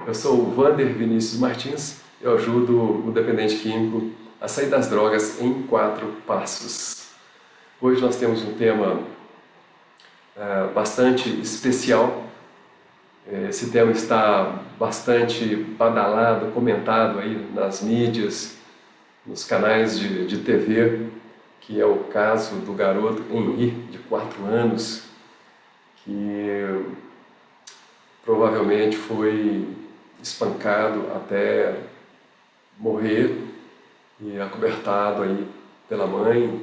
Eu sou o Wander Vinícius Martins, eu ajudo o dependente químico a sair das drogas em 4 passos. Hoje nós temos um tema bastante especial. Esse tema está bastante badalado, comentado aí nas mídias, nos canais de TV, que é o caso do garoto Henri, de 4 anos, que provavelmente foi espancado até morrer e acobertado aí pela mãe.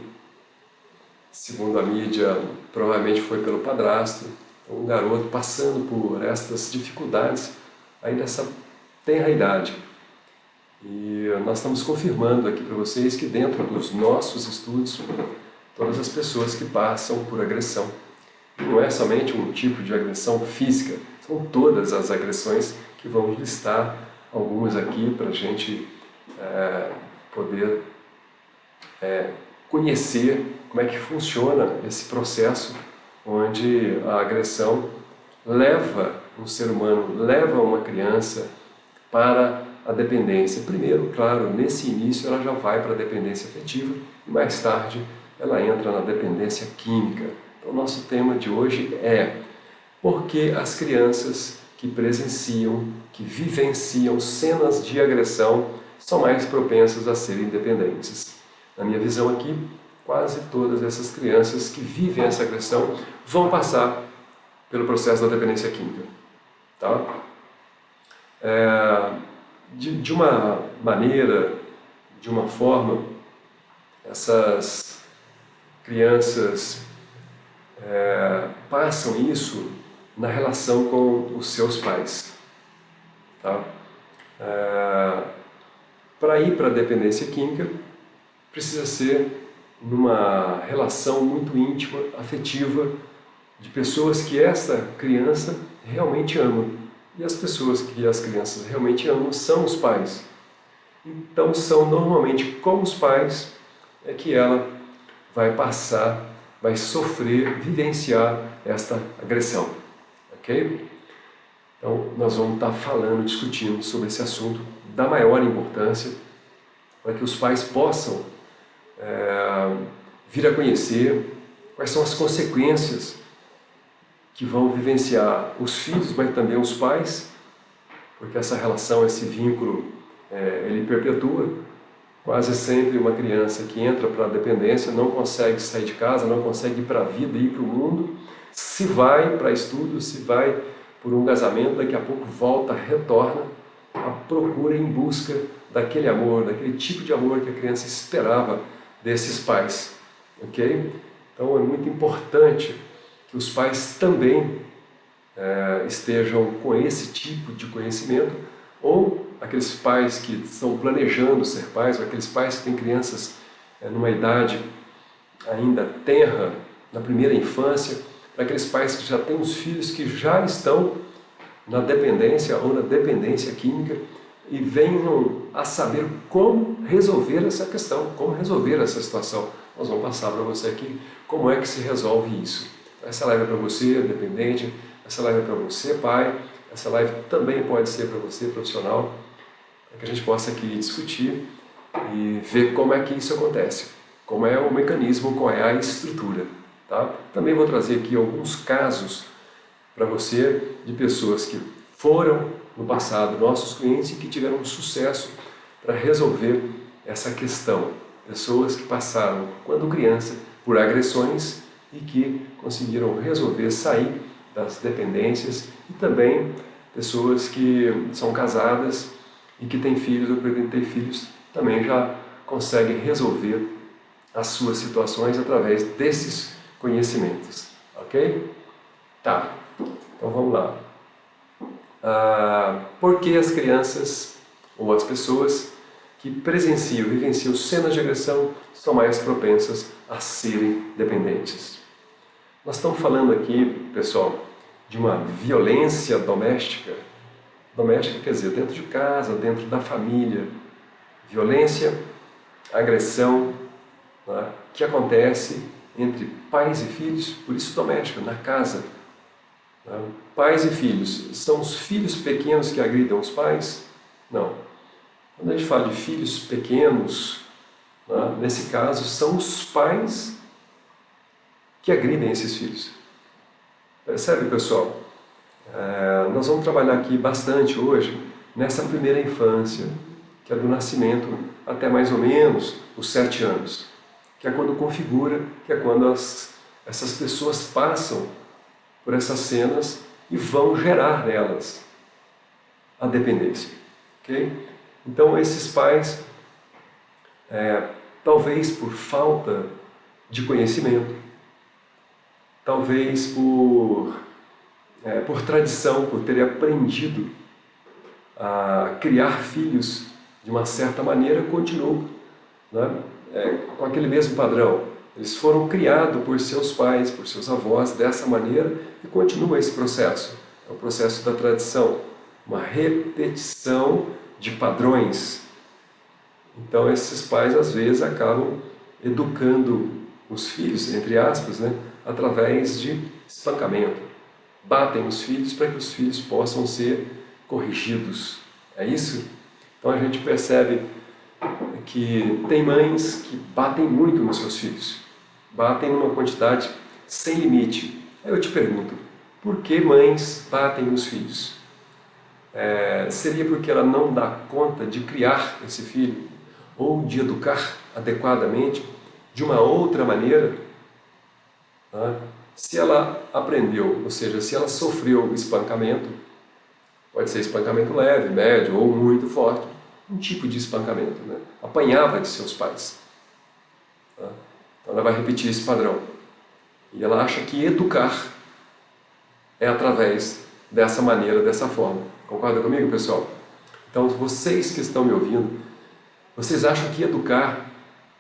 Segundo a mídia, provavelmente foi pelo padrasto. Um garoto passando por estas dificuldades aí nessa tenra idade. E nós estamos confirmando aqui para vocês que dentro dos nossos estudos, todas as pessoas que passam por agressão, não é somente um tipo de agressão física, são todas as agressões que vamos listar algumas aqui para a gente poder conhecer como é que funciona esse processo onde a agressão leva um ser humano, leva uma criança para a dependência. Primeiro, claro, nesse início ela já vai para a dependência afetiva e mais tarde ela entra na dependência química. Então, o nosso tema de hoje é por que as crianças que presenciam, que vivenciam cenas de agressão são mais propensas a serem dependentes. Na minha visão aqui, quase todas essas crianças que vivem essa agressão vão passar pelo processo da dependência química. Tá? De uma maneira, de uma forma, essas crianças passam isso na relação com os seus pais. Tá? Para ir para a dependência química, precisa ser numa relação muito íntima, afetiva, de pessoas que essa criança realmente ama. E as pessoas que as crianças realmente amam são os pais. Então são normalmente com os pais que ela vai passar, vai sofrer, vivenciar esta agressão. Ok? Então nós vamos estar falando, discutindo sobre esse assunto da maior importância para que os pais possam vir a conhecer quais são as consequências que vão vivenciar os filhos, mas também os pais, porque essa relação, esse vínculo, ele perpetua. Quase sempre uma criança que entra para a dependência não consegue sair de casa, não consegue ir para a vida, ir para o mundo. Se vai para estudo, se vai por um casamento, daqui a pouco volta, retorna à procura em busca daquele amor, daquele tipo de amor que a criança esperava desses pais. Ok? Então é muito importante que os pais também estejam com esse tipo de conhecimento, ou aqueles pais que estão planejando ser pais, ou aqueles pais que têm crianças numa idade ainda tenra, na primeira infância, para aqueles pais que já têm os filhos que já estão na dependência ou na dependência química e venham a saber como resolver essa questão, como resolver essa situação. Nós vamos passar para você aqui como é que se resolve isso. Essa live é para você, dependente, essa live é para você, pai, essa live também pode ser para você, profissional, para que a gente possa aqui discutir e ver como é que isso acontece, como é o mecanismo, qual é a estrutura. Tá? Também vou trazer aqui alguns casos para você de pessoas que foram no passado nossos clientes e que tiveram sucesso para resolver essa questão. Pessoas que passaram, quando criança, por agressões e que conseguiram resolver sair das dependências, e também pessoas que são casadas e que têm filhos ou pretendem ter filhos, também já conseguem resolver as suas situações através desses conhecimentos. Ok? Tá, então vamos lá. Por que as crianças ou as pessoas que presenciam, vivenciam cenas de agressão são mais propensas a serem dependentes? Nós estamos falando aqui, pessoal, de uma violência doméstica. Doméstica quer dizer dentro de casa, dentro da família. Violência, agressão, né, que acontece entre pais e filhos, por isso doméstica, na casa. Né? Pais e filhos, são os filhos pequenos que agridam os pais? Não. Quando a gente fala de filhos pequenos, né, nesse caso, são os pais que agridem esses filhos. Percebe, pessoal? Nós vamos trabalhar aqui bastante hoje nessa primeira infância, que é do nascimento até mais ou menos os 7 anos, que é quando configura, que é quando essas pessoas passam por essas cenas e vão gerar nelas a dependência. Okay? Então, esses pais, talvez por falta de conhecimento, talvez por tradição, por terem aprendido a criar filhos de uma certa maneira, continuam, né, com aquele mesmo padrão. Eles foram criados por seus pais, por seus avós, dessa maneira, e continua esse processo. É o processo da tradição, uma repetição de padrões. Então, esses pais, às vezes, acabam educando os filhos, entre aspas, né, através de espancamento. Batem os filhos para que os filhos possam ser corrigidos. É isso? Então, a gente percebe que tem mães que batem muito nos seus filhos. Batem numa quantidade sem limite. Aí eu te pergunto, por que mães batem nos filhos? Seria porque ela não dá conta de criar esse filho ou de educar adequadamente de uma outra maneira? Tá? Se ela aprendeu, ou seja, se ela sofreu espancamento, pode ser espancamento leve, médio ou muito forte, um tipo de espancamento, né? Apanhava de seus pais. Tá? Então ela vai repetir esse padrão. E ela acha que educar é através dessa maneira, dessa forma. Concorda comigo, pessoal? Então, vocês que estão me ouvindo, vocês acham que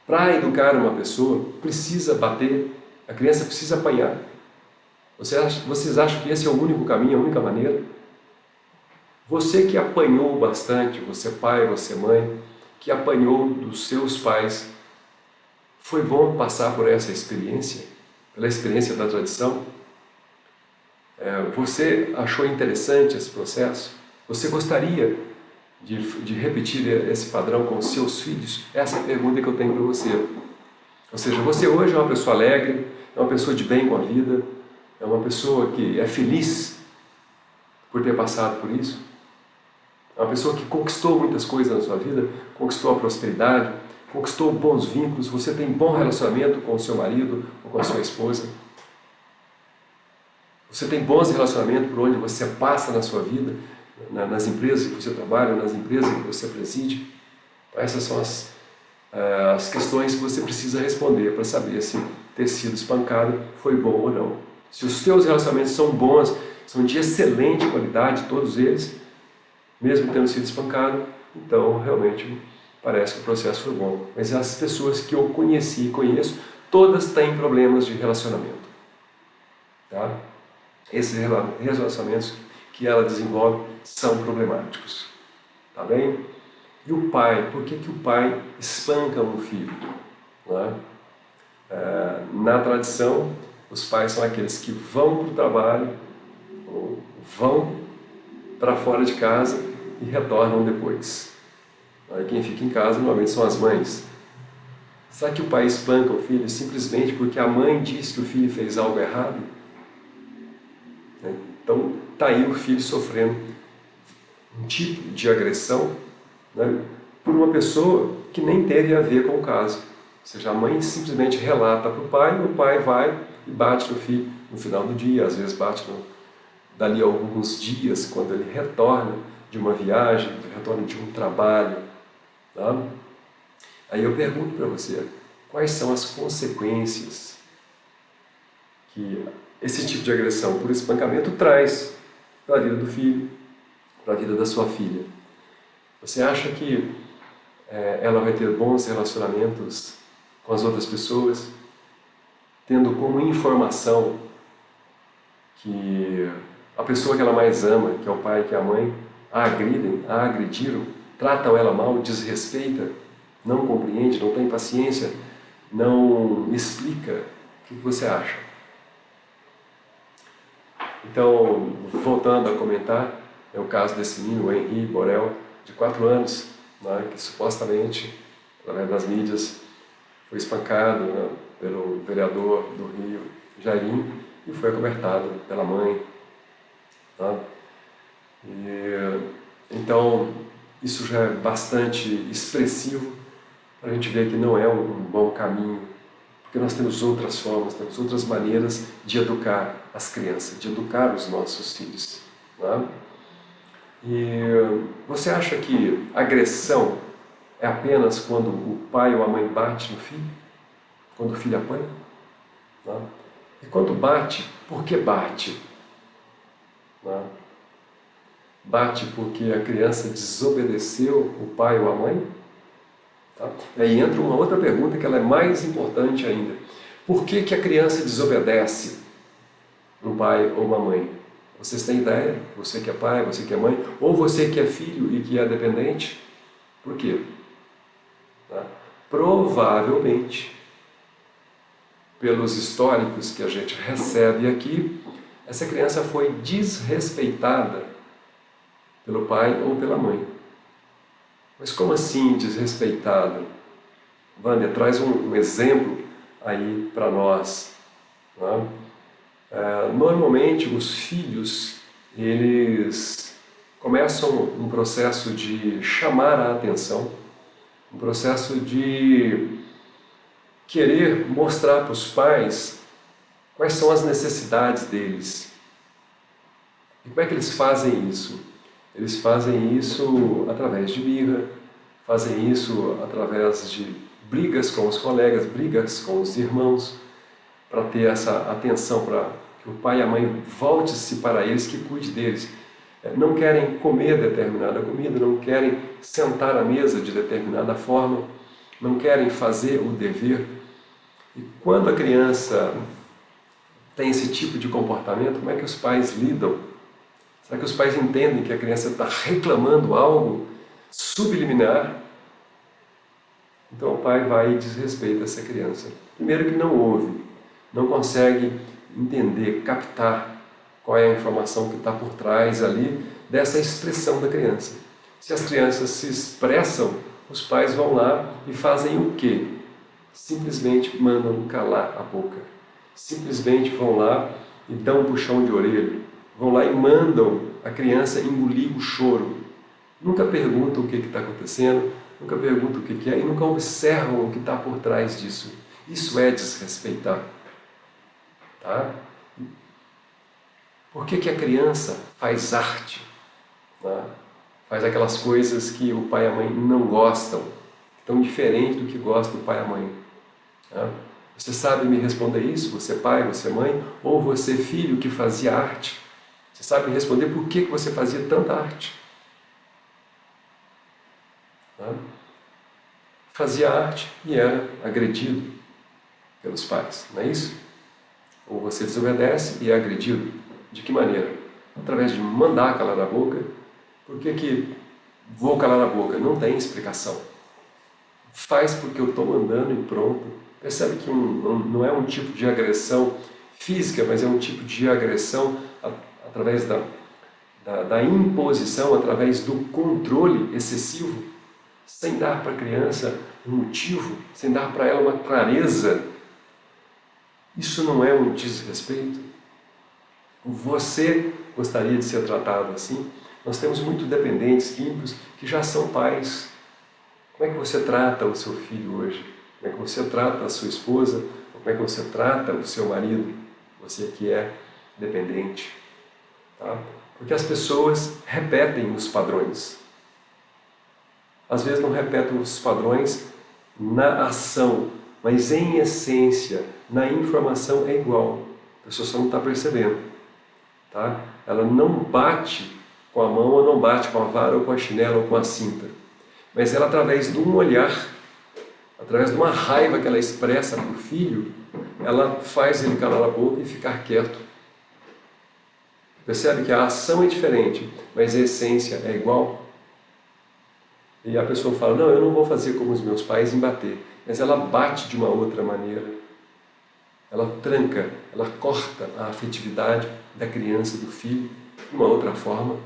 para educar uma pessoa, precisa bater? A criança precisa apanhar? Vocês acham que esse é o único caminho, a única maneira? Você que apanhou bastante, você pai, você mãe, que apanhou dos seus pais, foi bom passar por essa experiência, pela experiência da tradição? Você achou interessante esse processo? Você gostaria de repetir esse padrão com os seus filhos? Essa é a pergunta que eu tenho para você. Ou seja, você hoje é uma pessoa alegre, é uma pessoa de bem com a vida, é uma pessoa que é feliz por ter passado por isso? É uma pessoa que conquistou muitas coisas na sua vida, conquistou a prosperidade, conquistou bons vínculos, você tem bom relacionamento com o seu marido ou com a sua esposa. Você tem bons relacionamentos por onde você passa na sua vida, nas empresas que você trabalha, nas empresas que você preside. Essas são as questões que você precisa responder para saber se ter sido espancado foi bom ou não. Se os seus relacionamentos são bons, são de excelente qualidade, todos eles, mesmo tendo sido espancado, então realmente parece que o processo foi bom. Mas as pessoas que eu conheci e conheço, todas têm problemas de relacionamento. Tá? Esses relacionamentos que ela desenvolve são problemáticos. Tá bem? E o pai, por que o pai espanca um filho? Não é? Na tradição, os pais são aqueles que vão para o trabalho, ou vão para fora de casa e retornam depois. Quem fica em casa normalmente são as mães. Será que o pai espanca o filho simplesmente porque a mãe diz que o filho fez algo errado? Então, está aí o filho sofrendo um tipo de agressão, né, por uma pessoa que nem teve a ver com o caso. Ou seja, a mãe simplesmente relata para o pai vai e bate no filho no final do dia, às vezes bate dali a alguns dias, quando ele retorna de uma viagem, retorna de um trabalho. Tá? Aí eu pergunto para você, quais são as consequências que esse tipo de agressão por espancamento traz para a vida do filho, para a vida da sua filha? Você acha que ela vai ter bons relacionamentos com as outras pessoas, tendo como informação que a pessoa que ela mais ama, que é o pai, que é a mãe, a agridem, a agrediram, tratam ela mal, desrespeita, não compreende, não tem paciência, não explica? O que você acha? Então, voltando a comentar, é o caso desse menino, o Henri Borel, de 4 anos, né, que supostamente, através das mídias, foi espancado, né, pelo vereador do Rio, Jairinho, e foi acobertado pela mãe. Tá? Então, isso já é bastante expressivo para a gente ver que não é um bom caminho, porque nós temos outras formas, temos outras maneiras de educar as crianças, de educar os nossos filhos. Tá? E você acha que agressão é apenas quando o pai ou a mãe bate no filho? Quando o filho apanha? Tá? E quando bate, por que bate? Tá? Bate porque a criança desobedeceu o pai ou a mãe? Tá? Aí entra uma outra pergunta que ela é mais importante ainda. Por que a criança desobedece um pai ou uma mãe? Vocês têm ideia? Você que é pai, você que é mãe, ou você que é filho e que é dependente? Por quê? Tá? Provavelmente, pelos históricos que a gente recebe aqui, essa criança foi desrespeitada pelo pai ou pela mãe. Mas como assim desrespeitada? Vânia, traz um exemplo aí para nós. Né? Normalmente os filhos, eles começam um processo de chamar a atenção, um processo de querer mostrar para os pais quais são as necessidades deles. E como é que eles fazem isso? Eles fazem isso através de birra, fazem isso através de brigas com os colegas, brigas com os irmãos, para ter essa atenção, para que o pai e a mãe volte-se para eles, que cuide deles. Não querem comer determinada comida, não querem sentar à mesa de determinada forma, não querem fazer o dever. E quando a criança tem esse tipo de comportamento, como é que os pais lidam? Será que os pais entendem que a criança está reclamando algo subliminar? Então o pai vai e desrespeita essa criança. Primeiro que não ouve, não consegue entender, captar qual é a informação que está por trás ali dessa expressão da criança. Se as crianças se expressam, os pais vão lá e fazem o quê? Simplesmente mandam calar a boca. Simplesmente vão lá e dão um puxão de orelha. Vão lá e mandam a criança engolir o choro. Nunca perguntam o que está acontecendo, nunca perguntam o que é e nunca observam o que está por trás disso. Isso é desrespeitar. Tá? Por que a criança faz arte? Tá? Faz aquelas coisas que o pai e a mãe não gostam, tão diferente do que gosta o pai e a mãe. Tá? Você sabe me responder isso? Você pai, você mãe, ou você filho que fazia arte? Você sabe me responder por que você fazia tanta arte? Tá? Fazia arte e era agredido pelos pais, não é isso? Ou você desobedece e é agredido. De que maneira? Através de mandar calar a boca. Por que vou calar a boca? Não tem explicação. Faz porque eu estou mandando e pronto. Percebe que não é um tipo de agressão física, mas é um tipo de agressão através da imposição, através do controle excessivo, sem dar para a criança um motivo, sem dar para ela uma clareza. Isso não é um desrespeito? Você gostaria de ser tratado assim? Nós temos muitos dependentes químicos que já são pais. Como é que você trata o seu filho hoje? Como é que você trata a sua esposa? Como é que você trata o seu marido? Você que é dependente. Tá? Porque as pessoas repetem os padrões. Às vezes não repetem os padrões na ação, mas em essência, na informação é igual. A pessoa só não está percebendo. Tá? Ela não bate com a mão, ou não bate com a vara, ou com a chinela, ou com a cinta. Mas ela, através de um olhar, através de uma raiva que ela expressa para o filho, ela faz ele calar a boca e ficar quieto. Percebe que a ação é diferente, mas a essência é igual? E a pessoa fala, não, eu não vou fazer como os meus pais em bater, mas ela bate de uma outra maneira. ela tranca, ela corta a afetividade da criança, do filho, de uma outra forma,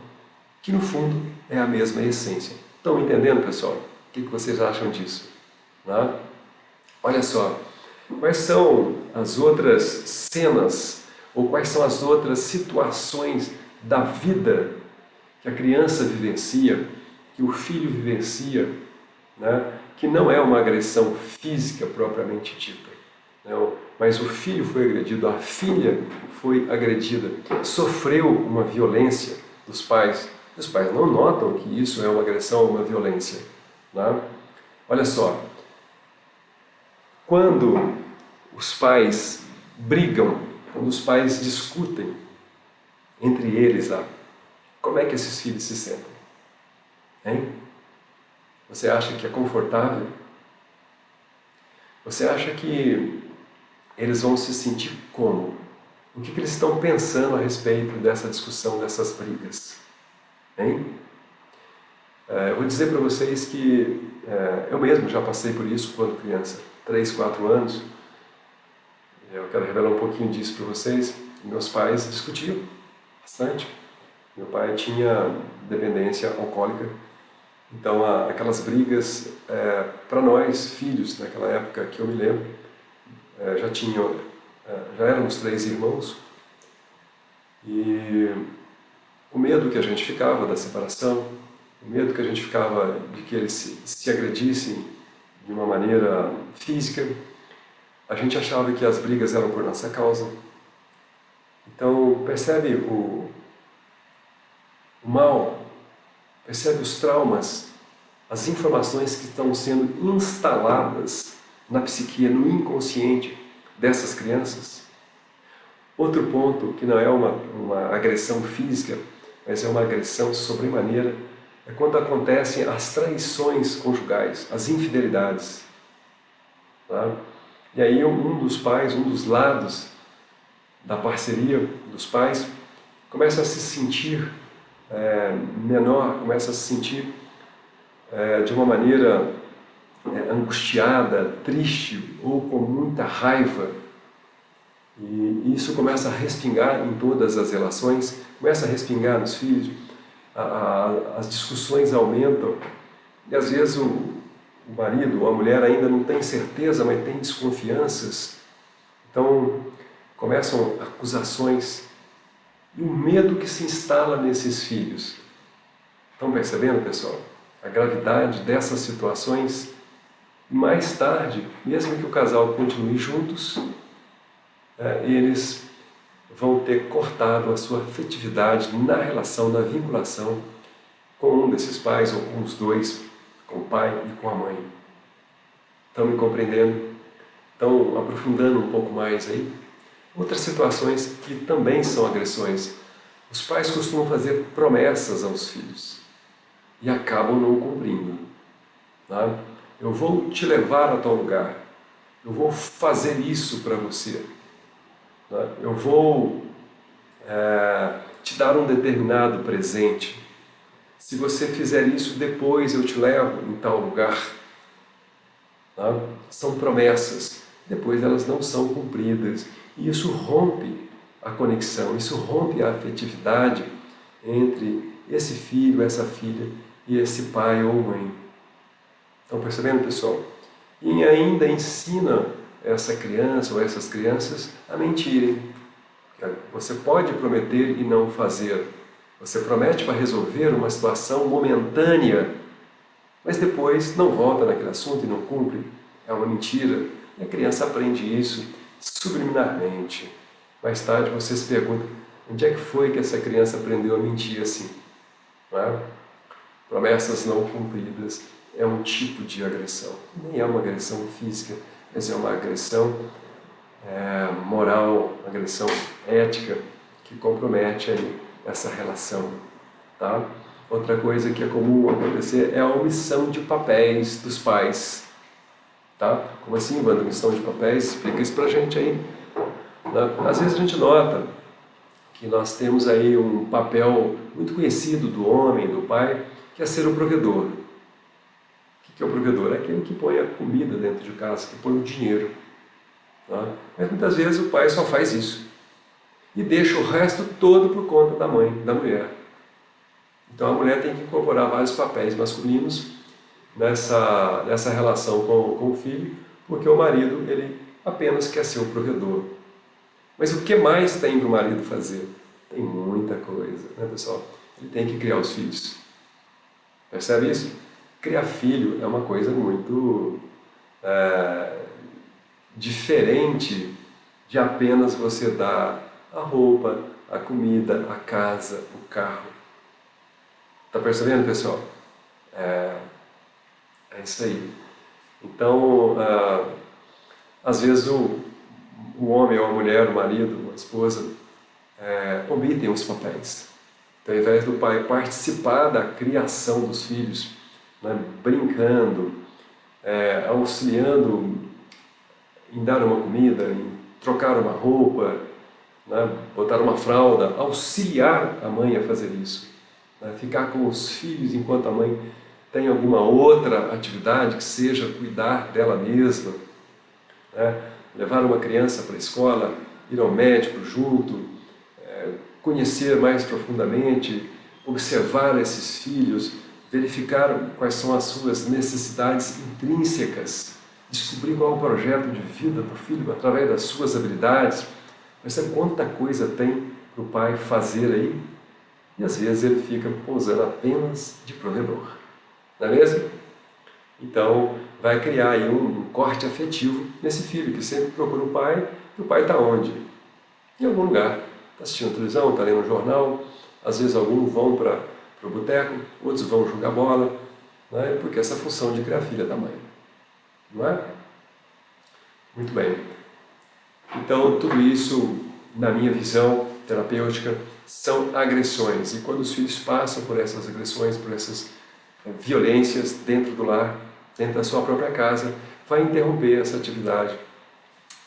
que no fundo é a mesma essência. Estão entendendo, pessoal? O que vocês acham disso? Né? Olha só, quais são as outras cenas, ou quais são as outras situações da vida que a criança vivencia, que o filho vivencia, né? Que não é uma agressão física propriamente dita, não, mas o filho foi agredido, a filha foi agredida, sofreu uma violência dos pais. Os pais não notam que isso é uma agressão, uma violência. Né? Olha só, quando os pais brigam, quando os pais discutem entre eles lá, como é que esses filhos se sentem? Hein? Você acha que é confortável? Você acha que eles vão se sentir como? O que eles estão pensando a respeito dessa discussão, dessas brigas? Hein? Eu vou dizer para vocês que eu mesmo já passei por isso quando criança, 3, 4 anos. Eu quero revelar um pouquinho disso para vocês. Meus pais discutiam bastante. Meu pai tinha dependência alcoólica, então aquelas brigas, para nós, filhos, naquela época que eu me lembro, já éramos 3 irmãos, e o medo que a gente ficava da separação, o medo que a gente ficava de que eles se agredissem de uma maneira física, a gente achava que as brigas eram por nossa causa. Então, percebe o mal, percebe os traumas, as informações que estão sendo instaladas na psique, no inconsciente dessas crianças. Outro ponto, que não é uma agressão física, mas é uma agressão sobremaneira, é quando acontecem as traições conjugais, as infidelidades. Tá? E aí um dos pais, um dos lados da parceria dos pais, começa a se sentir menor, começa a se sentir de uma maneira angustiada, triste ou com muita raiva. E isso começa a respingar em todas as relações, começa a respingar nos filhos, as discussões aumentam, e às vezes o marido ou a mulher ainda não tem certeza, mas tem desconfianças. Então começam acusações e o medo que se instala nesses filhos. Estão percebendo, pessoal? A gravidade dessas situações. Mais tarde, mesmo que o casal continue juntos, eles vão ter cortado a sua afetividade na relação, na vinculação com um desses pais ou com os dois, com o pai e com a mãe. Estão me compreendendo? Estão aprofundando um pouco mais aí? Outras situações que também são agressões. Os pais costumam fazer promessas aos filhos e acabam não cumprindo. Tá? Eu vou te levar a tal lugar. Eu vou fazer isso para você. Tá? Eu vou te dar um determinado presente. Se você fizer isso, depois eu te levo em tal lugar. Tá? São promessas. Depois elas não são cumpridas. E isso rompe a conexão, isso rompe a afetividade entre esse filho, essa filha e esse pai ou mãe. Estão percebendo, pessoal? E ainda ensina essa criança ou essas crianças a mentirem. Você pode prometer e não fazer. Você promete para resolver uma situação momentânea, mas depois não volta naquele assunto e não cumpre. É uma mentira. E a criança aprende isso subliminarmente. Mais tarde você se pergunta, onde é que foi que essa criança aprendeu a mentir assim? Não é? Promessas não cumpridas é um tipo de agressão. Nem é uma agressão física, mas é uma agressão moral, uma agressão ética que compromete aí essa relação. Tá? Outra coisa que é comum acontecer é a omissão de papéis dos pais. Tá? Como assim, Wanda, omissão de papéis? Explica isso pra gente aí. Às vezes a gente nota que nós temos aí um papel muito conhecido do homem, do pai, que é ser o provedor. O que é o provedor? É aquele que põe a comida dentro de casa, que põe o dinheiro. Tá? Mas muitas vezes o pai só faz isso e deixa o resto todo por conta da mãe, da mulher. Então a mulher tem que incorporar vários papéis masculinos nessa relação com o filho, porque o marido ele apenas quer ser o provedor. Mas o que mais tem para o marido fazer? Tem muita coisa, né, pessoal? Ele tem que criar os filhos. Percebe isso? Criar filho é uma coisa muito diferente de apenas você dar a roupa, a comida, a casa, o carro. Tá percebendo, pessoal? É isso aí. Então, às vezes o homem ou a mulher, o marido, a esposa, omitem os papéis. Então, ao invés do pai participar da criação dos filhos, né, brincando, auxiliando em dar uma comida, em trocar uma roupa, né, botar uma fralda, auxiliar a mãe a fazer isso, né, ficar com os filhos enquanto a mãe tem alguma outra atividade que seja cuidar dela mesma, né, levar uma criança para a escola, ir ao médico junto, conhecer mais profundamente, observar esses filhos, verificar quais são as suas necessidades intrínsecas, descobrir qual é o projeto de vida do filho através das suas habilidades. Mas sabe quanta coisa tem para o pai fazer aí? E às vezes ele fica pousando apenas de provedor, não é mesmo? Então vai criar aí um corte afetivo nesse filho que sempre procura o pai, e o pai está onde? Em algum lugar. Está assistindo televisão, está lendo um jornal, às vezes alguns vão para o boteco, outros vão jogar bola, né? Porque essa função de criar filha da mãe. Não é? Muito bem. Então, tudo isso, na minha visão terapêutica, são agressões. E quando os filhos passam por essas agressões, por essas violências dentro do lar, dentro da sua própria casa, vai interromper essa atividade.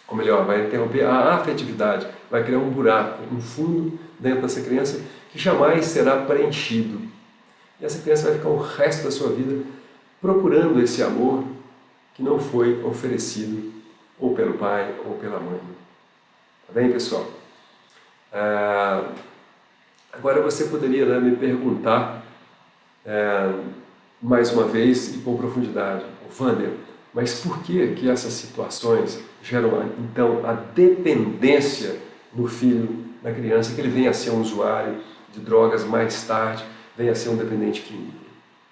Ou melhor, vai interromper a afetividade, vai criar um buraco, um fundo dentro dessa criança que jamais será preenchido. E essa criança vai ficar o resto da sua vida procurando esse amor que não foi oferecido ou pelo pai ou pela mãe. Tá bem, pessoal? Agora você poderia, né, me perguntar mais uma vez e com profundidade, Wander, mas por que essas situações geram então a dependência no filho, na criança, que ele venha a ser um usuário de drogas mais tarde, venha a ser um dependente químico?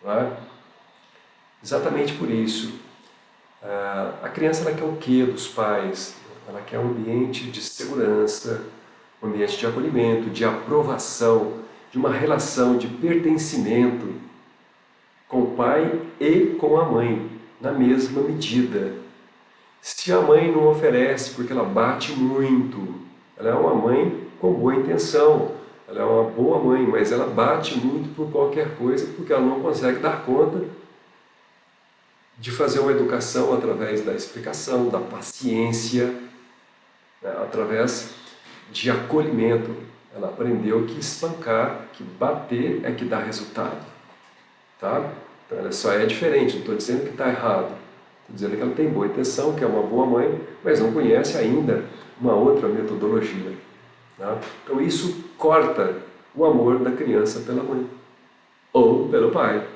Não é? Exatamente por isso. A criança ela quer o quê dos pais? Ela quer um ambiente de segurança, um ambiente de acolhimento, de aprovação, de uma relação de pertencimento com o pai e com a mãe, na mesma medida. Se a mãe não oferece porque ela bate muito, ela é uma mãe com boa intenção, ela é uma boa mãe, mas ela bate muito por qualquer coisa porque ela não consegue dar conta de fazer uma educação através da explicação, da paciência, né, através de acolhimento. Ela aprendeu que espancar, que bater é que dá resultado. Tá? Então ela só é diferente, não estou dizendo que está errado. Estou dizendo que ela tem boa intenção, que é uma boa mãe, mas não conhece ainda uma outra metodologia. Tá? Então isso corta o amor da criança pela mãe ou pelo pai.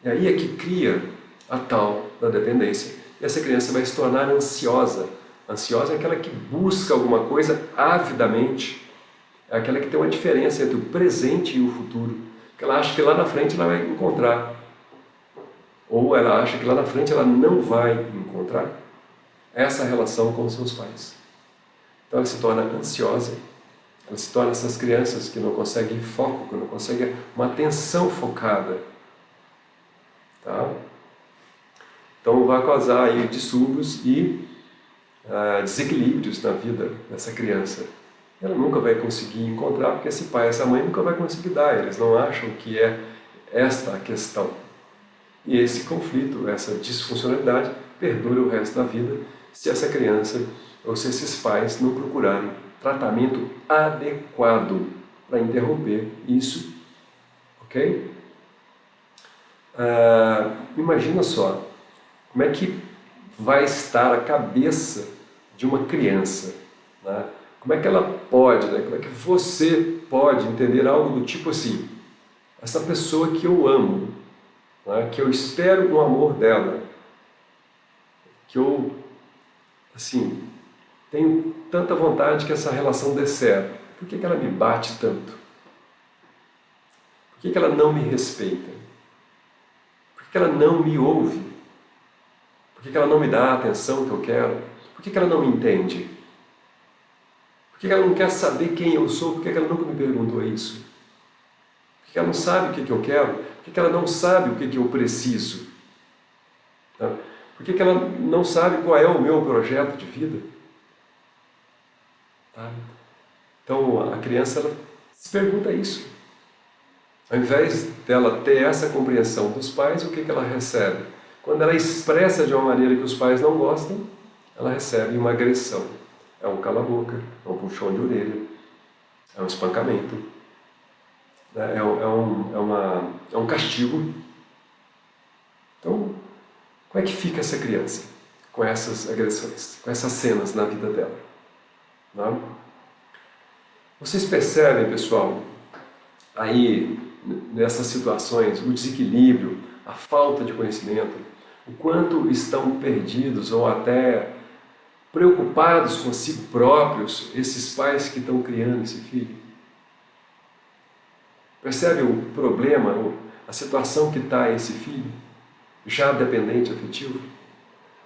E aí é que cria a tal da dependência. E essa criança vai se tornar ansiosa. Ansiosa é aquela que busca alguma coisa avidamente, é aquela que tem uma diferença entre o presente e o futuro, que ela acha que lá na frente ela vai encontrar, ou ela acha que lá na frente ela não vai encontrar essa relação com os seus pais. Então ela se torna ansiosa, ela se torna essas crianças que não conseguem foco, que não conseguem uma atenção focada. Tá? Então vai causar aí distúrbios e desequilíbrios na vida dessa criança. Ela nunca vai conseguir encontrar, porque esse pai e essa mãe nunca vai conseguir dar, eles não acham que é esta a questão. E esse conflito, essa disfuncionalidade, perdura o resto da vida se essa criança ou se esses pais não procurarem tratamento adequado para interromper isso. Ok? Imagina só, como é que vai estar a cabeça de uma criança, né? Como é que ela pode, né? Como é que você pode entender algo do tipo assim, essa pessoa que eu amo, né? Que eu espero o amor dela, que eu, assim, tenho tanta vontade que essa relação dê certo, por que ela me bate tanto? Por que ela não me respeita? Por que ela não me ouve? Por que ela não me dá a atenção que eu quero? Por que ela não me entende? Por que ela não quer saber quem eu sou? Por que ela nunca me perguntou isso? Por que ela não sabe o que eu quero? Por que ela não sabe o que eu preciso? Tá? Por que ela não sabe qual é o meu projeto de vida? Tá? Então a criança ela se pergunta isso. Ao invés dela ter essa compreensão dos pais, o que ela recebe? Quando ela expressa de uma maneira que os pais não gostam, ela recebe uma agressão. É um cala-boca, é um puxão de orelha, é um espancamento, né? É um castigo. Então, como é que fica essa criança com essas agressões, com essas cenas na vida dela? Né? Vocês percebem, pessoal, aí nessas situações, o desequilíbrio, a falta de conhecimento, o quanto estão perdidos ou até preocupados consigo próprios esses pais que estão criando esse filho? Percebe o problema, a situação que está esse filho, já dependente afetivo?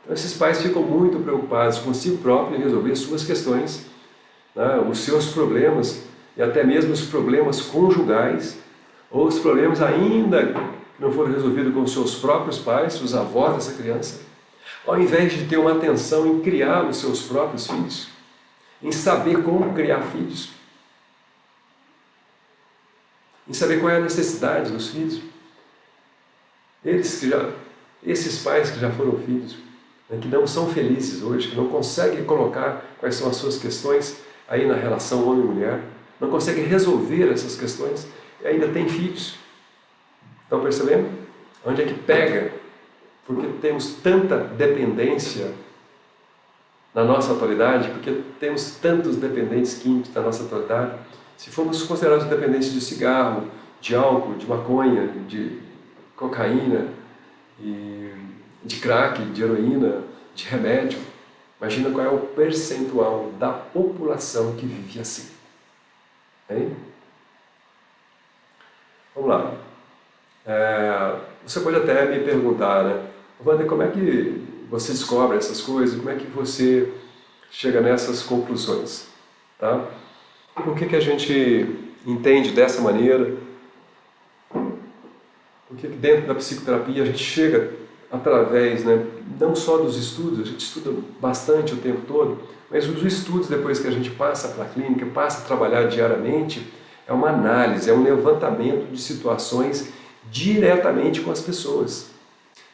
Então esses pais ficam muito preocupados consigo próprio em resolver suas questões, né, os seus problemas e até mesmo os problemas conjugais, ou os problemas ainda que não foram resolvidos com os seus próprios pais, os avós dessa criança, ao invés de ter uma atenção em criar os seus próprios filhos, em saber como criar filhos, em saber qual é a necessidade dos filhos. Esses pais que já foram filhos, né, que não são felizes hoje, que não conseguem colocar quais são as suas questões aí na relação homem e mulher, não conseguem resolver essas questões e ainda têm filhos. Estão percebendo? Onde é que pega? Porque temos tanta dependência na nossa atualidade, porque temos tantos dependentes químicos na nossa atualidade. Se formos considerados dependentes de cigarro, de álcool, de maconha, de cocaína, de crack, de heroína, de remédio, imagina qual é o percentual da população que vive assim. Hein? Vamos lá. Você pode até me perguntar, né? Wander, como é que você descobre essas coisas? Como é que você chega nessas conclusões? Tá? Por que a gente entende dessa maneira? Por que dentro da psicoterapia a gente chega através, né, não só dos estudos, a gente estuda bastante o tempo todo, mas os estudos depois que a gente passa para a clínica, passa a trabalhar diariamente, é uma análise, é um levantamento de situações diretamente com as pessoas.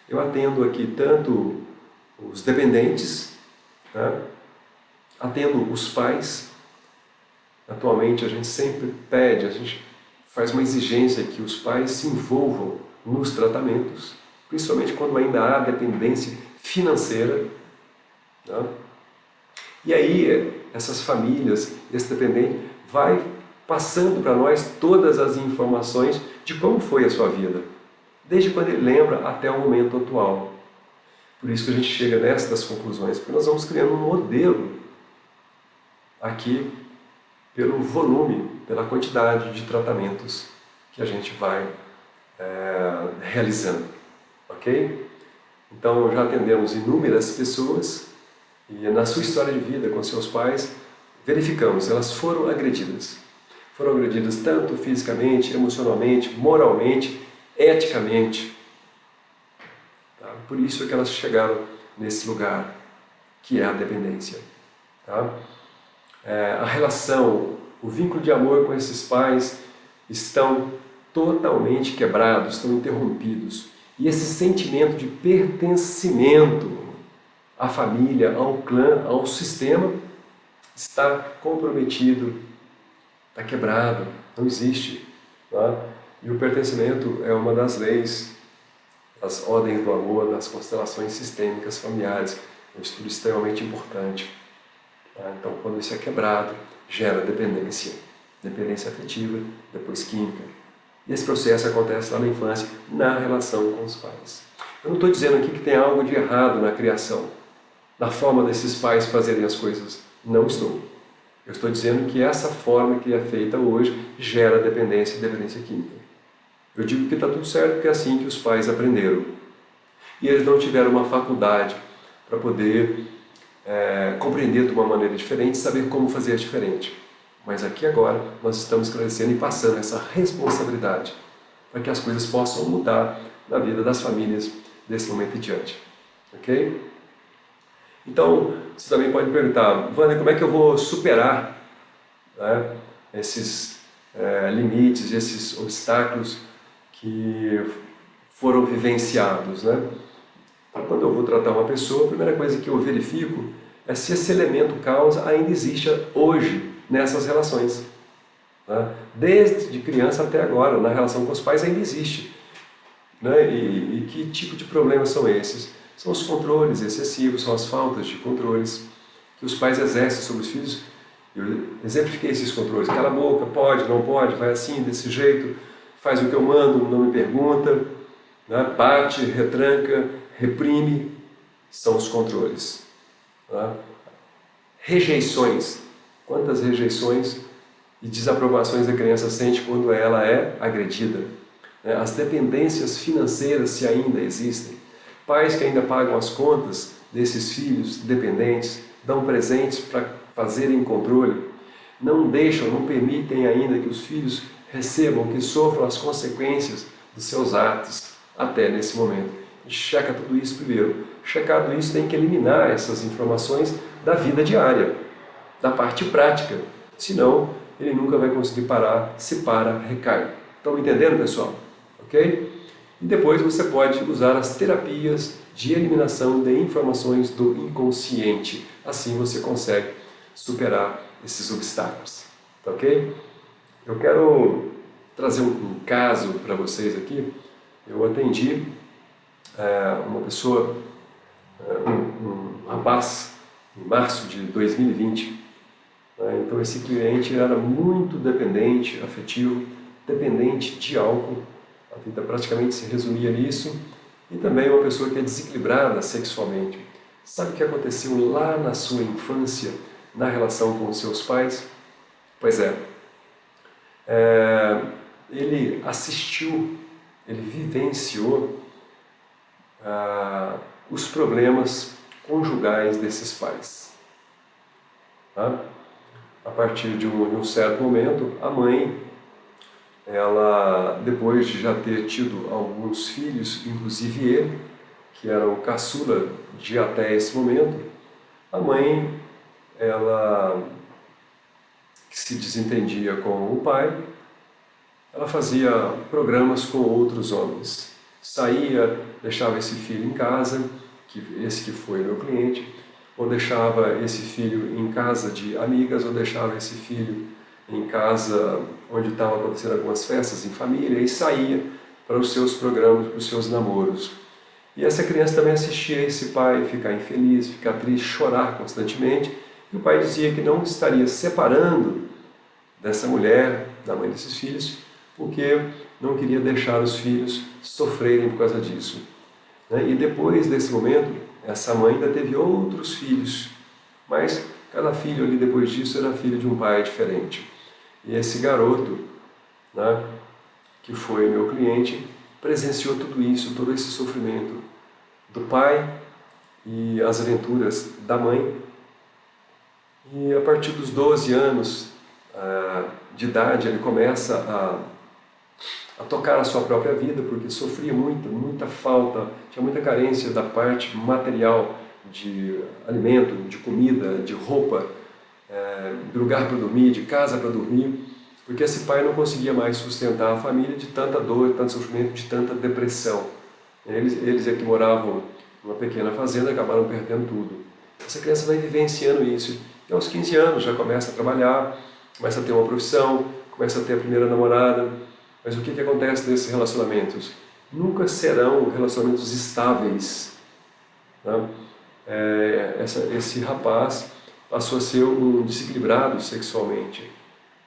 Eu atendo aqui tanto os dependentes, né? Atendo os pais. Atualmente a gente sempre pede, a gente faz uma exigência que os pais se envolvam nos tratamentos, principalmente quando ainda há dependência financeira. Né? E aí essas famílias, esse dependente, vai passando para nós todas as informações de como foi a sua vida, desde quando ele lembra até o momento atual. Por isso que a gente chega nestas conclusões, porque nós vamos criando um modelo aqui pelo volume, pela quantidade de tratamentos que a gente vai realizando, ok? Então já atendemos inúmeras pessoas e na sua história de vida com seus pais, verificamos, elas foram agredidas. Foram agredidas tanto fisicamente, emocionalmente, moralmente, eticamente. Tá? Por isso é que elas chegaram nesse lugar, que é a dependência. Tá? A relação, o vínculo de amor com esses pais estão totalmente quebrados, estão interrompidos. E esse sentimento de pertencimento à família, ao clã, ao sistema, está comprometido, está quebrado, não existe. Tá? E o pertencimento é uma das leis, das ordens do amor, das constelações sistêmicas familiares, um estudo extremamente importante. Tá? Então, quando isso é quebrado, gera dependência. Dependência afetiva, depois química. E esse processo acontece lá na infância, na relação com os pais. Eu não estou dizendo aqui que tem algo de errado na criação, na forma desses pais fazerem as coisas. Não estou. Eu estou dizendo que essa forma que é feita hoje gera dependência e dependência química. Eu digo que está tudo certo porque é assim que os pais aprenderam. E eles não tiveram uma faculdade para poder compreender de uma maneira diferente, saber como fazer diferente. Mas aqui agora nós estamos esclarecendo e passando essa responsabilidade para que as coisas possam mudar na vida das famílias desse momento em diante. Ok? Então, você também pode perguntar, Wander, como é que eu vou superar, né, esses limites, esses obstáculos que foram vivenciados, né? Quando eu vou tratar uma pessoa, a primeira coisa que eu verifico é se esse elemento causa ainda existe hoje nessas relações. Né? Desde criança até agora, na relação com os pais ainda existe. Né? E que tipo de problemas são esses? São os controles excessivos, são as faltas de controles que os pais exercem sobre os filhos. Eu exemplifiquei esses controles. Cala a boca, pode, não pode, vai assim, desse jeito, faz o que eu mando, não me pergunta, né? Bate, retranca, reprime, são os controles. Né? Rejeições. Quantas rejeições e desaprovações a criança sente quando ela é agredida? As dependências financeiras, se ainda existem. Pais que ainda pagam as contas desses filhos dependentes, dão presentes para fazerem controle, não deixam, não permitem ainda que os filhos recebam, que sofram as consequências dos seus atos até nesse momento. A gente checa tudo isso primeiro. Checado isso, tem que eliminar essas informações da vida diária, da parte prática. Senão, ele nunca vai conseguir parar, se para, recai. Estão entendendo, pessoal? Ok? E depois você pode usar as terapias de eliminação de informações do inconsciente. Assim você consegue superar esses obstáculos. Tá ok? Eu quero trazer um caso para vocês aqui. Eu atendi uma pessoa, um rapaz, em março de 2020. Então esse cliente era muito dependente, afetivo, dependente de álcool. A vida praticamente se resumia nisso. E também uma pessoa que é desequilibrada sexualmente. Sabe o que aconteceu lá na sua infância, na relação com os seus pais? Pois ele assistiu, ele vivenciou os problemas conjugais desses pais. Tá? A partir de um certo momento, a mãe, ela, depois de já ter tido alguns filhos, inclusive ele, que era o caçula de até esse momento, a mãe, ela que se desentendia com o pai, ela fazia programas com outros homens. Saía, deixava esse filho em casa, esse que foi meu cliente, ou deixava esse filho em casa de amigas, ou deixava esse filho em casa onde estavam acontecendo algumas festas em família, e saía para os seus programas, para os seus namoros. E essa criança também assistia esse pai ficar infeliz, ficar triste, chorar constantemente, e o pai dizia que não estaria separando dessa mulher, da mãe desses filhos, porque não queria deixar os filhos sofrerem por causa disso. E depois desse momento, essa mãe ainda teve outros filhos, mas cada filho ali depois disso era filho de um pai diferente. E esse garoto, que foi meu cliente, presenciou tudo isso, todo esse sofrimento do pai e as aventuras da mãe. E a partir dos 12 anos de idade, ele começa a tocar a sua própria vida, porque sofria muita falta, tinha muita carência da parte material, de alimento, de comida, de roupa, de lugar para dormir, de casa para dormir, porque esse pai não conseguia mais sustentar a família de tanta dor, de tanto sofrimento, de tanta depressão. Eles que moravam numa pequena fazenda acabaram perdendo tudo. Essa criança vai vivenciando isso, e aos 15 anos já começa a trabalhar, começa a ter uma profissão, começa a ter a primeira namorada. Mas o que acontece nesses relacionamentos? Nunca serão relacionamentos estáveis. Esse rapaz, passou a ser um desequilibrado sexualmente.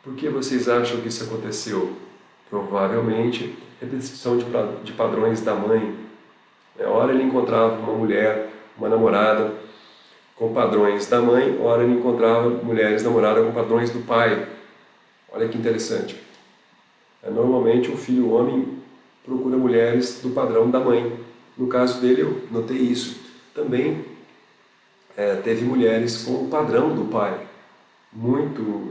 Por que vocês acham que isso aconteceu? Provavelmente repetição de padrões da mãe. Ora ele encontrava uma mulher, uma namorada com padrões da mãe, ora ele encontrava mulheres namoradas com padrões do pai. Olha que interessante. Normalmente o filho homem procura mulheres do padrão da mãe. No caso dele eu notei isso. Também teve mulheres com o padrão do pai. Muito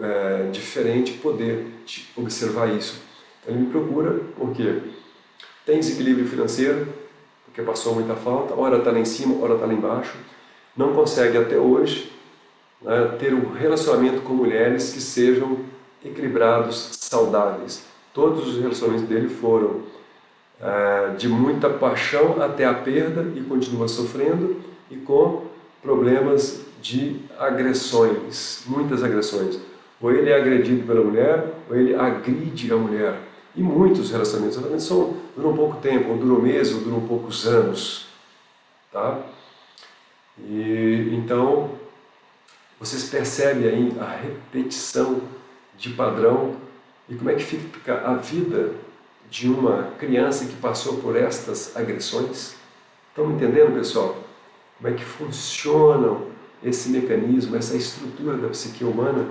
diferente poder observar isso. Então ele me procura porque tem desequilíbrio financeiro, porque passou muita falta, ora está lá em cima, ora está lá embaixo, não consegue até hoje, né, ter um relacionamento com mulheres que sejam equilibrados, saudáveis. Todos os relacionamentos dele foram de muita paixão até a perda e continua sofrendo e com problemas de agressões, muitas agressões. Ou ele é agredido pela mulher, ou ele agride a mulher. E muitos relacionamentos duram pouco tempo, ou duram meses, ou duram poucos anos. Tá? E então, vocês percebem aí a repetição de padrão e como é que fica a vida de uma criança que passou por estas agressões? Estão entendendo, pessoal? Como é que funcionam esse mecanismo, essa estrutura da psique humana?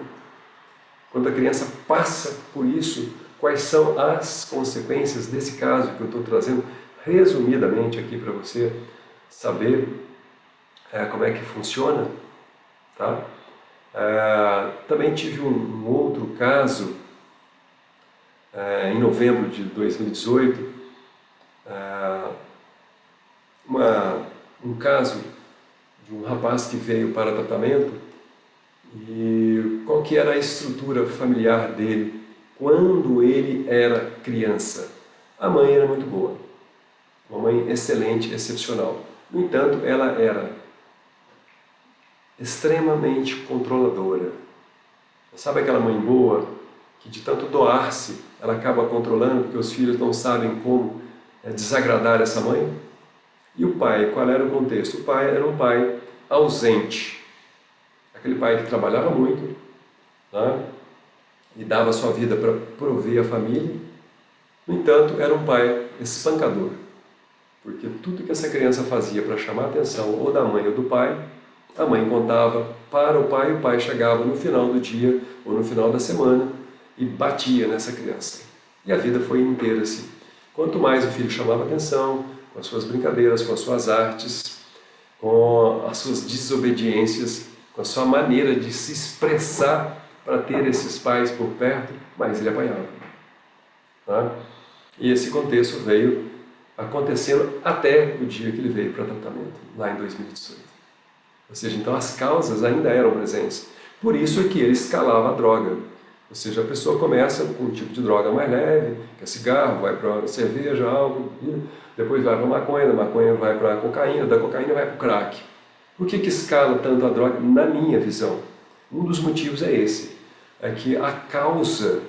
Quando a criança passa por isso, quais são as consequências desse caso que eu estou trazendo resumidamente aqui para você saber como é que funciona, tá? Também tive um outro caso em novembro de 2018, um caso de um rapaz que veio para tratamento. E qual que era a estrutura familiar dele quando ele era criança? A mãe era muito boa, uma mãe excelente, excepcional. No entanto, ela era extremamente controladora. Sabe aquela mãe boa que de tanto doar-se, ela acaba controlando porque os filhos não sabem como desagradar essa mãe? E o pai, qual era o contexto? O pai era um pai ausente. Aquele pai que trabalhava muito, né, e dava sua vida para prover a família. No entanto, era um pai espancador, porque tudo que essa criança fazia para chamar a atenção ou da mãe ou do pai, a mãe contava para o pai chegava no final do dia ou no final da semana e batia nessa criança. E a vida foi inteira assim. Quanto mais o filho chamava atenção, com as suas brincadeiras, com as suas artes, com as suas desobediências, com a sua maneira de se expressar para ter esses pais por perto, mas ele apanhava. Tá? E esse contexto veio acontecendo até o dia que ele veio para tratamento, lá em 2018. Ou seja, então as causas ainda eram presentes. Por isso é que ele escalava a droga. Ou seja, a pessoa começa com um tipo de droga mais leve, que é cigarro, vai para cerveja, álcool, depois vai para a maconha, da maconha vai para a cocaína, da cocaína vai para o crack. Por que escala tanto a droga? Na minha visão, um dos motivos é esse, é que a causa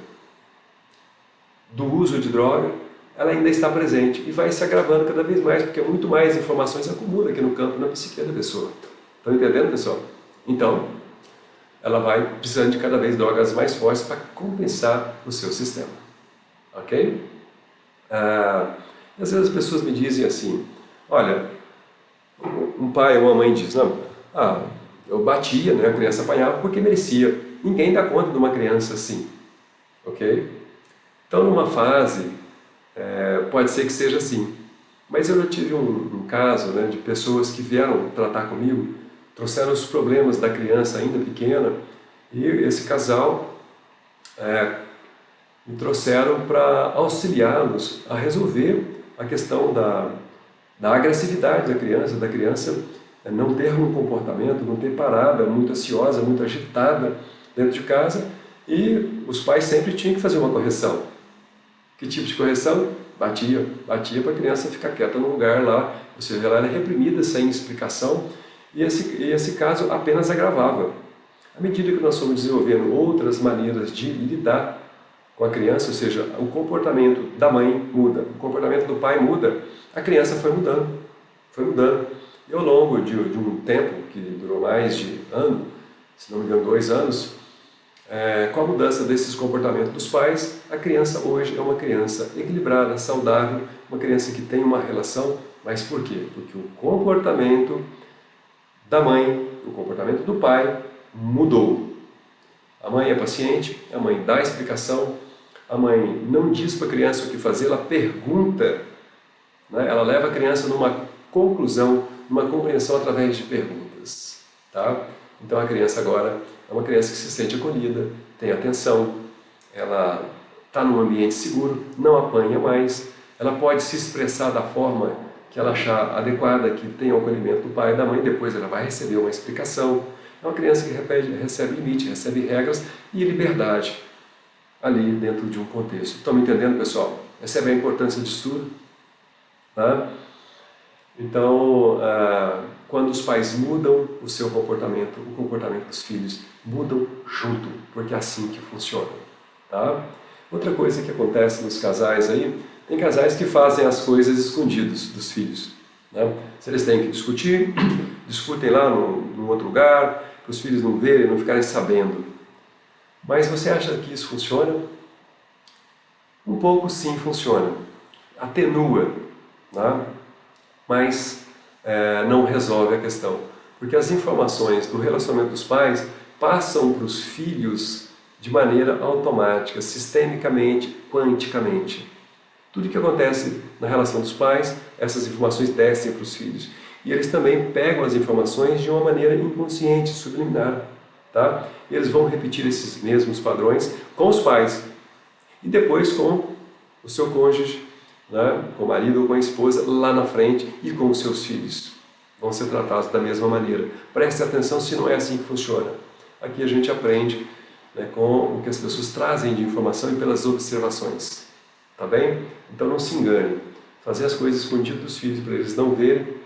do uso de droga, ela ainda está presente e vai se agravando cada vez mais, porque muito mais informações acumula aqui no campo, na psique da pessoa. Estão entendendo, pessoal? Então, ela vai precisando de cada vez drogas mais fortes para compensar o seu sistema. Ok? Às vezes as pessoas me dizem assim, olha, um pai ou uma mãe diz, não, eu batia, né, a criança apanhava porque merecia. Ninguém dá conta de uma criança assim, ok? Então, numa fase, pode ser que seja assim. Mas eu já tive um caso, né, de pessoas que vieram tratar comigo, trouxeram os problemas da criança ainda pequena, e esse casal me trouxeram para auxiliá-los a resolver a questão da agressividade da criança não ter um comportamento, não ter parada, muito ansiosa, muito agitada dentro de casa, e os pais sempre tinham que fazer uma correção. Que tipo de correção? Batia para a criança ficar quieta no lugar lá, ou seja, ela era reprimida sem explicação, e esse caso apenas agravava. À medida que nós fomos desenvolvendo outras maneiras de lidar com a criança, ou seja, o comportamento da mãe muda, o comportamento do pai muda, a criança foi mudando. E ao longo de um tempo, que durou mais de ano, se não me engano, 2 anos, com a mudança desses comportamentos dos pais, a criança hoje é uma criança equilibrada, saudável, uma criança que tem uma relação, mas por quê? Porque o comportamento da mãe, o comportamento do pai mudou. A mãe é paciente, a mãe dá explicação, a mãe não diz para a criança o que fazer, ela pergunta, né? Ela leva a criança numa conclusão, numa compreensão através de perguntas. Tá? Então a criança agora é uma criança que se sente acolhida, tem atenção, ela está num ambiente seguro, não apanha mais, ela pode se expressar da forma que ela achar adequada, que tenha o acolhimento do pai e da mãe, depois ela vai receber uma explicação. É uma criança que recebe limite, recebe regras e liberdade ali dentro de um contexto. Estão me entendendo, pessoal? Essa é a importância de estudo. Tá? Então, quando os pais mudam o seu comportamento, o comportamento dos filhos mudam junto, porque é assim que funciona. Tá? Outra coisa que acontece nos casais aí, tem casais que fazem as coisas escondidos dos filhos. Né? Se eles têm que discutir, discutem lá num outro lugar, para os filhos não verem, não ficarem sabendo. Mas você acha que isso funciona? Um pouco sim funciona. Atenua, né? Mas não resolve a questão. Porque as informações do relacionamento dos pais passam para os filhos de maneira automática, sistemicamente, quanticamente. Tudo que acontece na relação dos pais, essas informações descem para os filhos. E eles também pegam as informações de uma maneira inconsciente, subliminar. Tá? Eles vão repetir esses mesmos padrões com os pais e depois com o seu cônjuge, né? Com o marido ou com a esposa lá na frente e com os seus filhos. Vão ser tratados da mesma maneira. Preste atenção se não é assim que funciona. Aqui a gente aprende, né, com o que as pessoas trazem de informação e pelas observações. Tá bem? Então não se engane. Fazer as coisas escondidas dos filhos para eles não verem,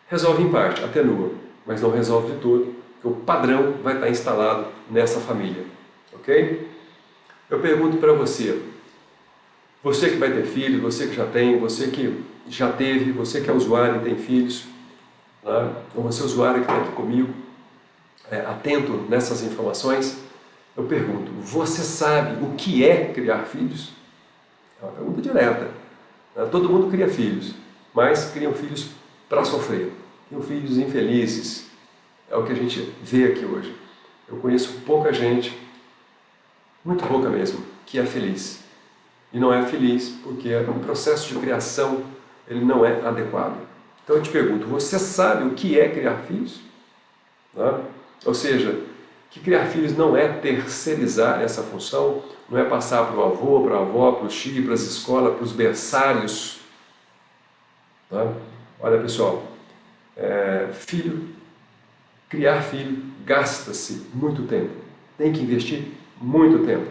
resolve em parte, atenua, mas não resolve de todo, porque o padrão vai estar instalado nessa família. Ok? Eu pergunto para você, você que vai ter filhos, você que já tem, você que já teve, você que é usuário e tem filhos, né? Ou você é usuário que está aqui comigo, atento nessas informações, eu pergunto, você sabe o que é criar filhos? É uma pergunta direta. Né? Todo mundo cria filhos, mas criam filhos para sofrer. Criam filhos infelizes. É o que a gente vê aqui hoje. Eu conheço pouca gente, muito pouca mesmo, que é feliz. E não é feliz porque o processo de criação ele não é adequado. Então eu te pergunto, você sabe o que é criar filhos? Né? Ou seja, que criar filhos não é terceirizar essa função, não é passar para o avô, para a avó, para o tio, para as escolas, para os berçários. Tá? Olha pessoal, criar filho gasta-se muito tempo, tem que investir muito tempo.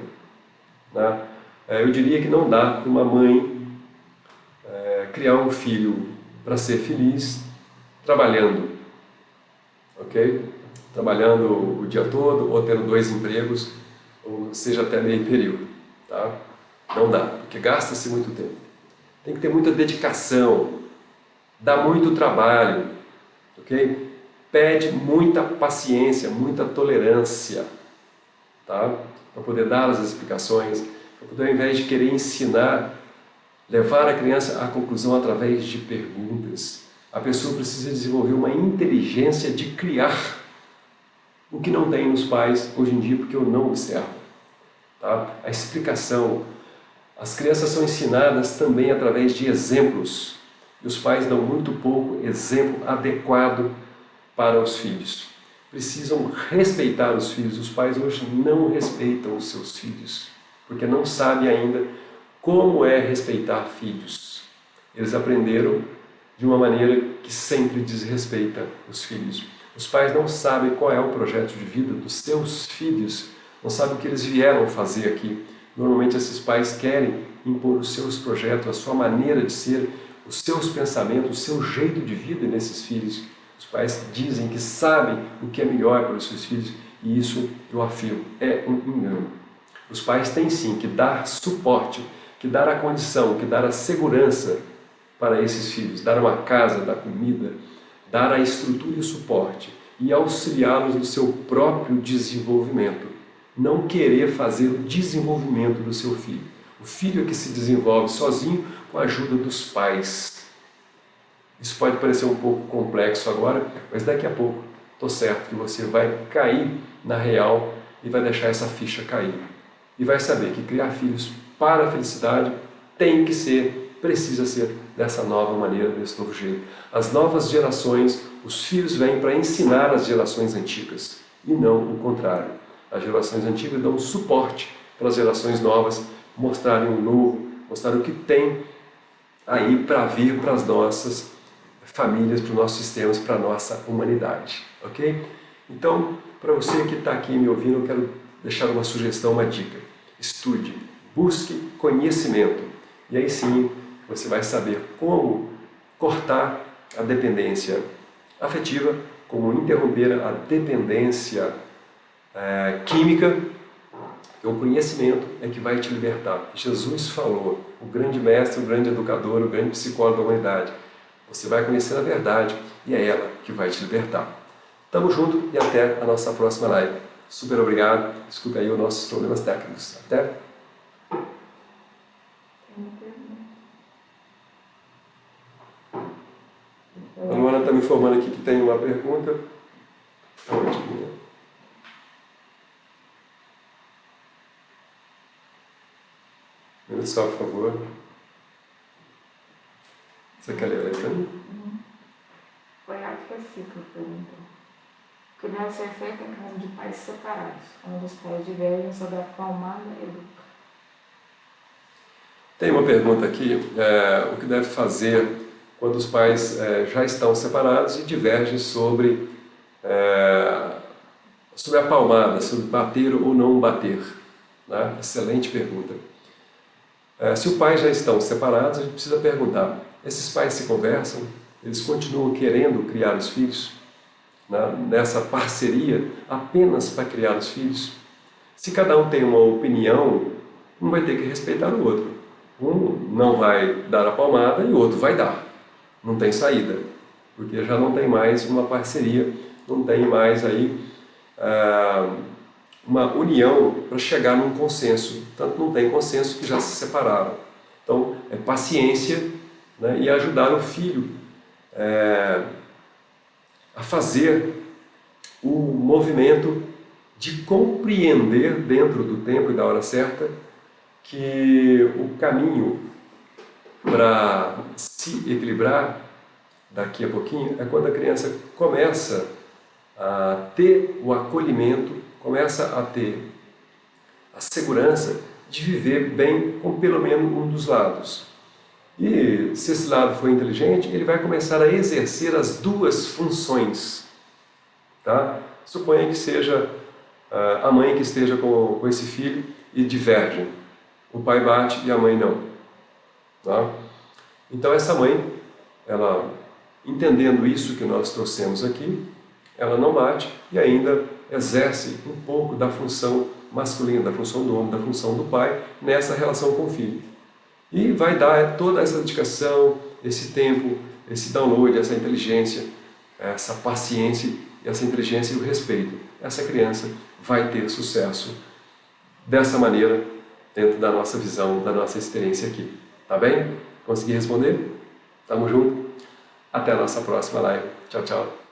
Né? Eu diria que não dá para uma mãe criar um filho para ser feliz trabalhando, ok? Trabalhando o dia todo ou tendo 2 empregos, ou seja até meio período. Tá? Não dá, porque gasta-se muito tempo. Tem que ter muita dedicação, dá muito trabalho, ok? Pede muita paciência, muita tolerância, tá? Para poder dar as explicações, para poder, ao invés de querer ensinar, levar a criança à conclusão através de perguntas. A pessoa precisa desenvolver uma inteligência de criar, o que não tem nos pais hoje em dia, porque eu não observo. Tá? A explicação. As crianças são ensinadas também através de exemplos. E os pais dão muito pouco exemplo adequado para os filhos. Precisam respeitar os filhos. Os pais hoje não respeitam os seus filhos, porque não sabem ainda como é respeitar filhos. Eles aprenderam de uma maneira que sempre desrespeita os filhos. Os pais não sabem qual é o projeto de vida dos seus filhos, não sabem o que eles vieram fazer aqui. Normalmente esses pais querem impor os seus projetos, a sua maneira de ser, os seus pensamentos, o seu jeito de vida nesses filhos. Os pais dizem que sabem o que é melhor para os seus filhos e isso, eu afirmo, é um engano. Os pais têm sim que dar suporte, que dar a condição, que dar a segurança para esses filhos, dar uma casa, dar comida, dar a estrutura e o suporte, e auxiliá-los no seu próprio desenvolvimento. Não querer fazer o desenvolvimento do seu filho. O filho é que se desenvolve sozinho com a ajuda dos pais. Isso pode parecer um pouco complexo agora, mas daqui a pouco estou certo que você vai cair na real e vai deixar essa ficha cair. E vai saber que criar filhos para a felicidade tem que ser, precisa ser dessa nova maneira, desse novo jeito. As novas gerações, os filhos vêm para ensinar as gerações antigas e não o contrário. As gerações antigas dão suporte para as gerações novas mostrarem o novo, mostrarem o que tem aí para vir para as nossas famílias, para os nossos sistemas, para a nossa humanidade, ok? Então, para você que está aqui me ouvindo, eu quero deixar uma sugestão, uma dica. Estude, busque conhecimento e aí sim você vai saber como cortar a dependência afetiva, como interromper a dependência química. O conhecimento é que vai te libertar. Jesus falou, o grande mestre, o grande educador, o grande psicólogo da humanidade. Você vai conhecer a verdade e é ela que vai te libertar. Tamo junto e até a nossa próxima live. Super obrigado. Desculpa aí os nossos problemas técnicos. Até. A Luana está me informando aqui que tem uma pergunta. Minuto só, por favor. Você quer ler a letra? Foi África Ciclo, perguntou. O que deve ser feito em caso de pais separados, onde os pais divergem sobre a palmada educa? Tem uma pergunta aqui, o que deve fazer quando os pais já estão separados e divergem sobre a palmada, sobre bater ou não bater. Né? Excelente pergunta. Se os pais já estão separados, a gente precisa perguntar, esses pais se conversam? Eles continuam querendo criar os filhos? Né? Nessa parceria apenas para criar os filhos? Se cada um tem uma opinião, um vai ter que respeitar o outro. Um não vai dar a palmada e o outro vai dar. Não tem saída, porque já não tem mais uma parceria, não tem mais aí uma união para chegar num consenso. Tanto não tem consenso que já se separaram. Então, é paciência, né, e ajudar o filho a fazer o movimento de compreender dentro do tempo e da hora certa que o caminho para se equilibrar daqui a pouquinho é quando a criança começa a ter o acolhimento, começa a ter a segurança de viver bem com pelo menos um dos lados. E se esse lado for inteligente, ele vai começar a exercer as duas funções. Tá? Suponha que seja a mãe que esteja com esse filho e divergem. O pai bate e a mãe não. Tá? Então essa mãe, ela entendendo isso que nós trouxemos aqui, ela não bate e ainda exerce um pouco da função masculina, da função do homem, da função do pai nessa relação com o filho. E vai dar toda essa dedicação, esse tempo, esse download, essa inteligência, essa paciência, essa inteligência e o respeito. Essa criança vai ter sucesso dessa maneira, dentro da nossa visão, da nossa experiência aqui. Tá bem? Consegui responder? Tamo junto? Até a nossa próxima live. Tchau, tchau.